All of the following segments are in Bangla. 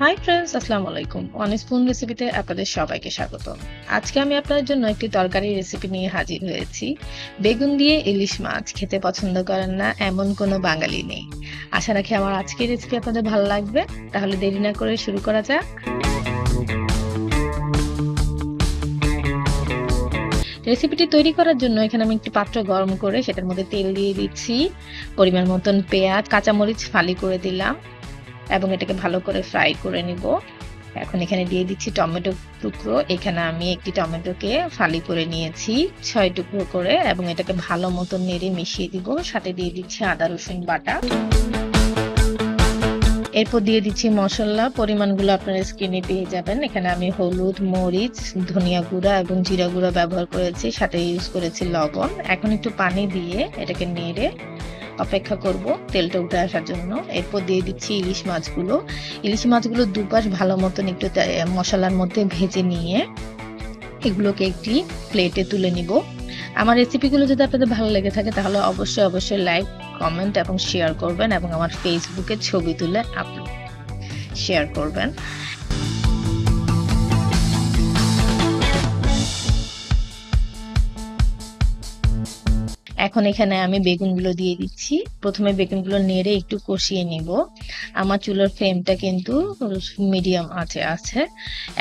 হাই ফ্রেন্ডস, আসসালামু আলাইকুম। ওয়ান স্পুন রেসিপিতে আপনাদের সবাইকে স্বাগত। আজকে আমি আপনাদের জন্য একটি তরকারি রেসিপি নিয়ে হাজির হয়েছি। বেগুন দিয়ে ইলিশ মাছ খেতে পছন্দ করেন না এমন কোনো বাঙালি নেই। আশা রাখি আমার আজকের রেসিপি আপনাদের ভালো লাগবে। তাহলে দেরি না করে শুরু করা যাক। রেসিপিটি তৈরি করার জন্য এখানে আমি একটি পাত্র গরম করে সেটার মধ্যে তেল দিয়ে দিচ্ছি। পরিমাণ মতন পেঁয়াজ, কাঁচামরিচ ফালি করে দিলাম এবং এটাকে ভালো করে ফ্রাই করে নিব। এখন এখানে দিয়ে দিচ্ছি টমেটো টুকরো। এখানে আমি একটি টমেটোকে ফালি করে নিয়েছি 6 টুকরো করে এবং এটাকে ভালো মতো নেড়ে মিশিয়ে দিব। সাথে দিয়ে দিচ্ছি আদা রসুন বাটা। এরপর দিয়ে দিচ্ছি মশলা, পরিমাণগুলো আপনারা স্ক্রিনে পেয়ে যাবেন। এখানে আমি হলুদ, মরিচ, ধনিয়া গুঁড়া এবং জিরা গুঁড়া ব্যবহার করেছি, সাথে ইউজ করেছি লবণ। এখন একটু পানি দিয়ে এটাকে নেড়ে অপেক্ষা করব তেলটা উঠে আসার জন্য। এরপর দিয়ে দিচ্ছি ইলিশ মাছগুলো। ইলিশ মাছগুলো দুপাশ ভালো মতন একটু মশলার মধ্যে ভেজে নিয়ে এগুলোকে একটি প্লেটে তুলে নিব। আমার রেসিপিগুলো যদি আপনাদের ভালো লেগে থাকে তাহলে অবশ্যই লাইক, কমেন্ট এবং শেয়ার করবেন এবং আমার ফেসবুকে ছবি তুলে শেয়ার করবেন। এখন এখানে আমি বেগুনগুলো দিয়ে দিচ্ছি। প্রথমে বেগুনগুলো নেড়ে একটু কষিয়ে নিব। আমার চুলার ফ্লেমটা কিন্তু মিডিয়াম আঁচে আছে।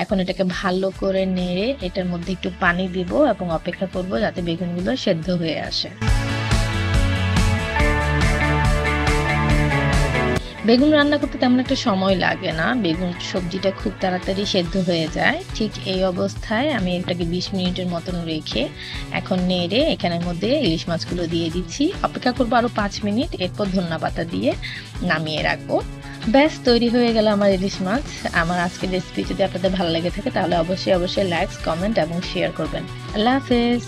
এখন এটাকে ভালো করে নেড়ে এটার মধ্যে একটু পানি দিব এবং অপেক্ষা করব যাতে বেগুনগুলো সেদ্ধ হয়ে আসে। বেগুন রান্না করতে তেমন একটা সময় লাগে না, বেগুন সবজিটা খুব তাড়াতাড়ি সেদ্ধ হয়ে যায়। ঠিক এই অবস্থায় আমি এটাকে 20 মিনিটের মতন রেখে এখন নেড়ে এখানের মধ্যে ইলিশ মাছগুলো দিয়ে দিচ্ছি। অপেক্ষা করবো আরো 5 মিনিট, এরপর ধনিয়া পাতা দিয়ে নামিয়ে রাখবো। ব্যাস তৈরি হয়ে গেল আমার ইলিশ মাছ। আমার আজকের রেসিপি যদি আপনাদের ভালো লেগে থাকে তাহলে অবশ্যই লাইক, কমেন্ট এবং শেয়ার করবেন। আল্লাহ হাফেজ।